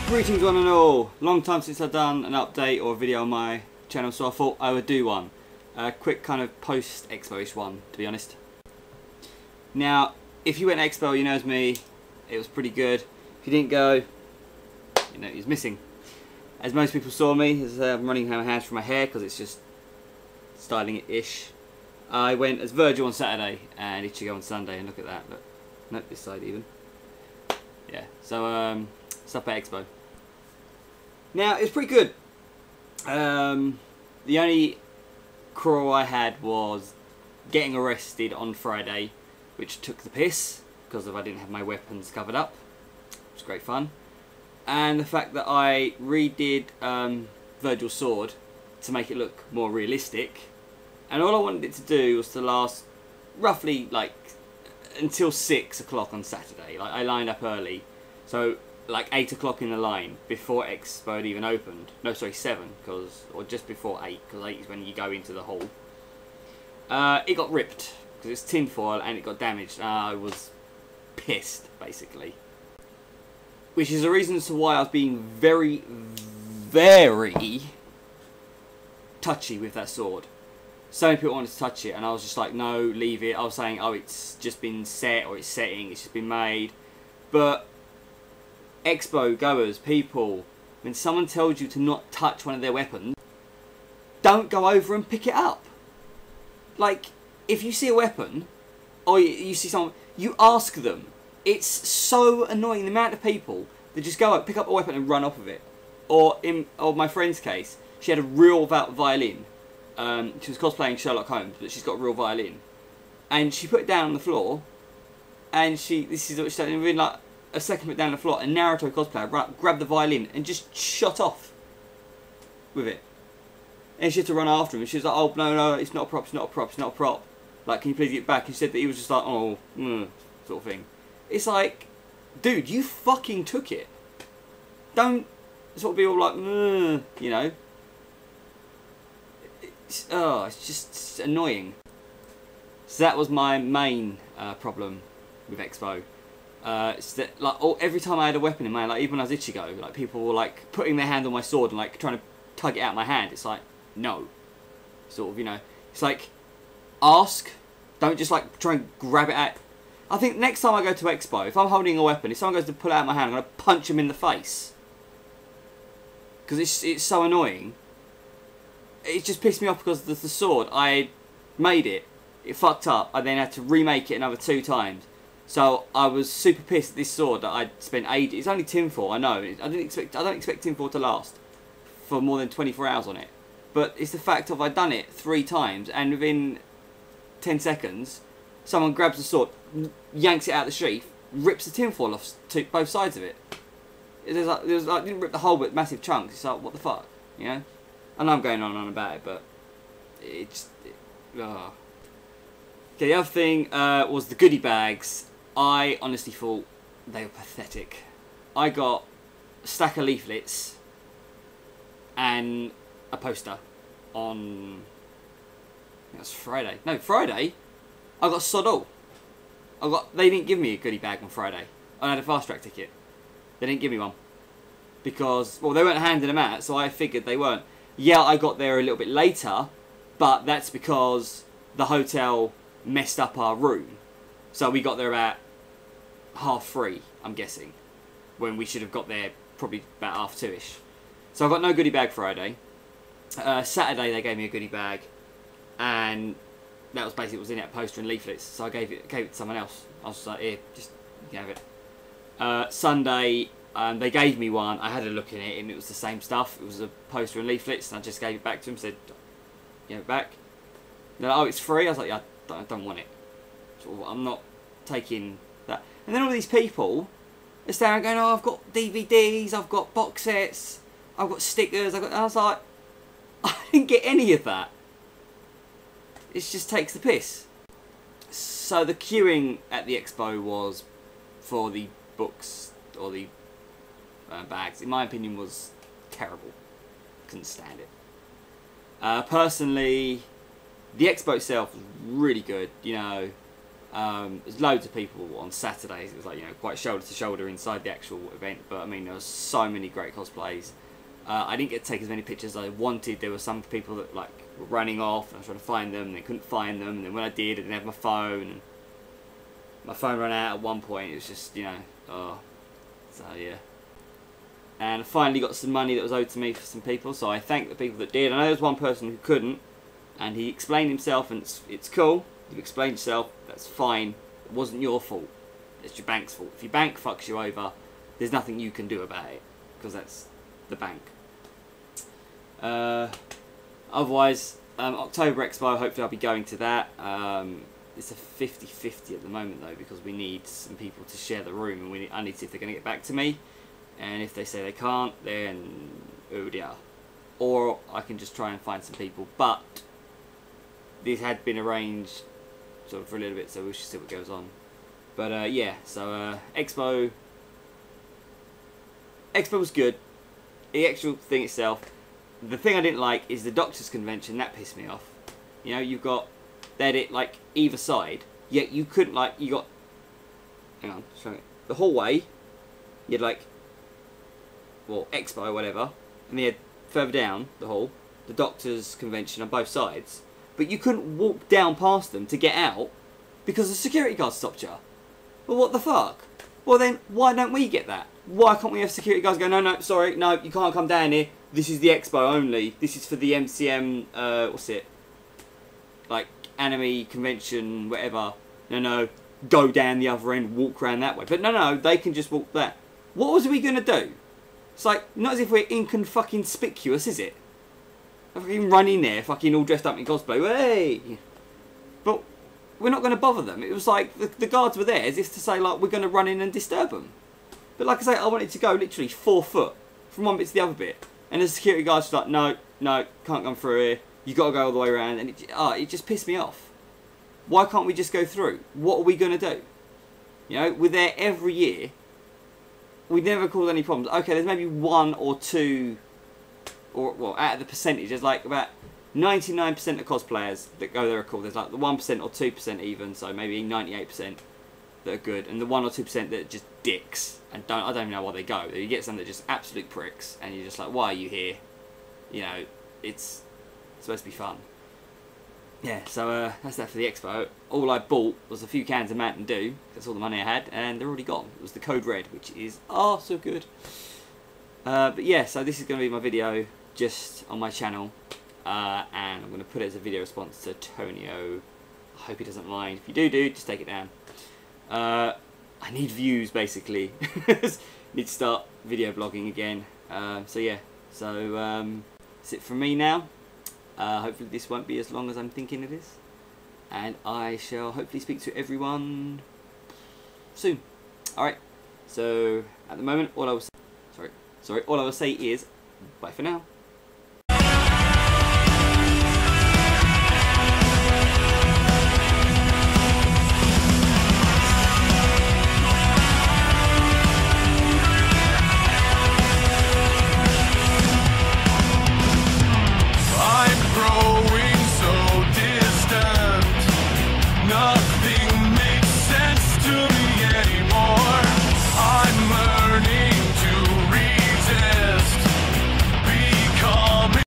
Greetings one and all. Long time since I've done an update or a video on my channel, so I thought I would do one. A quick kind of post-Expo-ish one, to be honest. Now, if you went to Expo, you know as me, it was pretty good. If you didn't go, you know, it was missing. As most people saw me, as I'm running my hands through my hair because it's just styling it-ish. I went as Virgil on Saturday and Ichigo on Sunday, and look at that. Look, nope, this side even. Yeah, so stuff at Expo. Now, it was pretty good. The only quarrel I had was getting arrested on Friday, which took the piss, because I didn't have my weapons covered up. It was great fun. And the fact that I redid Virgil's sword to make it look more realistic. And all I wanted it to do was to last roughly like until 6 o'clock on Saturday. Like I lined up early. So like 8 o'clock in the line before Expo had even opened. No, sorry, 7, or just before 8, because 8 is when you go into the hall. It got ripped because it's tinfoil and it got damaged. I was pissed, basically. Which is the reason as to why I was being very, very touchy with that sword. So many people wanted to touch it, and I was just like, no, leave it. I was saying, oh, it's just been set, or it's setting, it's just been made. But Expo goers, people, when someone tells you to not touch one of their weapons, don't go over and pick it up. Like, if you see a weapon, or you see someone, you ask them. It's so annoying, the amount of people that just go up, pick up a weapon and run off of it. Or in my friend's case, she had a real violin. She was cosplaying Sherlock Holmes, but she's got a real violin. And she put it down on the floor, and this is what she said, and within like a second put it down on the floor, a Naruto cosplayer grabbed the violin and just shot off with it. And she had to run after him, and she was like, oh, no, it's not a prop, it's not a prop, it's not a prop. Like, can you please get it back? And she said that he was just like, oh, sort of thing. It's like, dude, you fucking took it. Don't sort of be all like, you know. It's just annoying. So that was my main problem with Expo. It's that like every time I had a weapon in my hand, like even when I was Ichigo, like people were like putting their hand on my sword and like trying to tug it out of my hand. It's like, no. Sort of, you know. It's like, ask. Don't just like try and grab it out. I think next time I go to Expo, if I'm holding a weapon, if someone goes to pull it out of my hand, I'm going to punch them in the face. Because it's so annoying. It just pissed me off because the sword, I made it fucked up, I then had to remake it another 2 times. So I was super pissed at this sword that I'd spent ages. It's only tinfoil, I know. I don't expect tinfoil to last for more than 24 hours on it. But it's the fact of I'd done it 3 times, and within 10 seconds, someone grabs the sword, yanks it out of the sheath, rips the tinfoil off both sides of it. It didn't rip the whole, but massive chunks. It's like, what the fuck, you know? I know I'm going on and on about it, but it's... Okay, the other thing was the goodie bags. I honestly thought they were pathetic. I got a stack of leaflets and a poster on... I think it was Friday. No, Friday? I got sod all. They didn't give me a goodie bag on Friday. I had a fast track ticket. They didn't give me one. Because, well, they weren't handing them out, so I figured they weren't. Yeah, I got there a little bit later, but that's because the hotel messed up our room. So we got there about 3:30, I'm guessing, when we should have got there probably about 2:30ish. So I got no goodie bag Friday. Saturday they gave me a goodie bag, and that was basically what was in it, poster and leaflets. So I gave it to someone else. I was just like, here, just have it. Sunday, they gave me one. I had a look in it, and it was the same stuff. It was a poster and leaflets, and I just gave it back to them. Said, "Give it back." They're like, "Oh, it's free." I was like, "Yeah, I don't want it. Sort of, I'm not taking that." And then all these people are standing going, "Oh, I've got DVDs, I've got box sets, I've got stickers." And I was like, I didn't get any of that. It just takes the piss. So the queuing at the Expo was for the books or the bags, in my opinion, was terrible. Couldn't stand it. Personally, the Expo itself was really good. You know, There's loads of people on Saturdays. It was like, you know, quite shoulder to shoulder inside the actual event. But I mean, there was so many great cosplays. I didn't get to take as many pictures as I wanted. There were some people that like were running off, and I was trying to find them, and they couldn't find them. And then when I did, I didn't have my phone, and my phone ran out at one point. It was just, you know, oh, so yeah. And I finally got some money that was owed to me for some people, so I thank the people that did. I know there was one person who couldn't, and he explained himself, and it's cool. You've explained yourself, that's fine. It wasn't your fault. It's your bank's fault. If your bank fucks you over, there's nothing you can do about it, because that's the bank. Otherwise, October Expo, hopefully I'll be going to that. It's a 50-50 at the moment though, because we need some people to share the room, and I need to see if they're going to get back to me. And if they say they can't, then oh dear. Or I can just try and find some people. But this had been arranged sort of for a little bit, so we should see what goes on. But yeah, so Expo was good. The actual thing itself. The thing I didn't like is the Doctors' Convention. That pissed me off. You know, you've got they had it like either side, yet you couldn't like you got. Hang on, show it. The hallway. You had like, well, Expo or whatever, and they had further down the hall the Doctors' Convention on both sides, but you couldn't walk down past them to get out because the security guard stopped you. Well, what the fuck? Well then, why don't we get that? Why can't we have security guards go, no, no, sorry, no, you can't come down here. This is the Expo only. This is for the MCM, what's it? Like, anime convention, whatever. No, no, go down the other end, walk around that way. But no, no, they can just walk there. What was we going to do? It's like, not as if we're inconspicuous, is it? I fucking run in there, fucking all dressed up in cosplay, hey! But we're not going to bother them. It was like, the guards were there as if to say, like, we're going to run in and disturb them. But like I say, I wanted to go literally 4 foot from one bit to the other bit. And the security guard's just like, no, no, can't come through here. You got to go all the way around. And it just pissed me off. Why can't we just go through? What are we going to do? You know, we're there every year. We never caused any problems. Okay, there's maybe 1 or 2, or well, out of the percentage, there's like about 99% of cosplayers that go there are cool. There's like the 1% or 2% even, so maybe 98% that are good, and the 1 or 2% that are just dicks, and I don't even know why they go. You get some that are just absolute pricks, and you're just like, why are you here? You know, it's supposed to be fun. Yeah, so that's that for the Expo. All I bought was a few cans of Mountain Dew. That's all the money I had, and they're already gone. It was the Code Red, which is so good. But yeah, so this is going to be my video just on my channel, and I'm going to put it as a video response to Tonio. I hope he doesn't mind. If you do, just take it down. I need views, basically. Need to start video blogging again. So yeah, so that's it from me now. Hopefully this won't be as long as I'm thinking it is, and I shall hopefully speak to everyone soon. Alright, so at the moment all I will say is bye for now.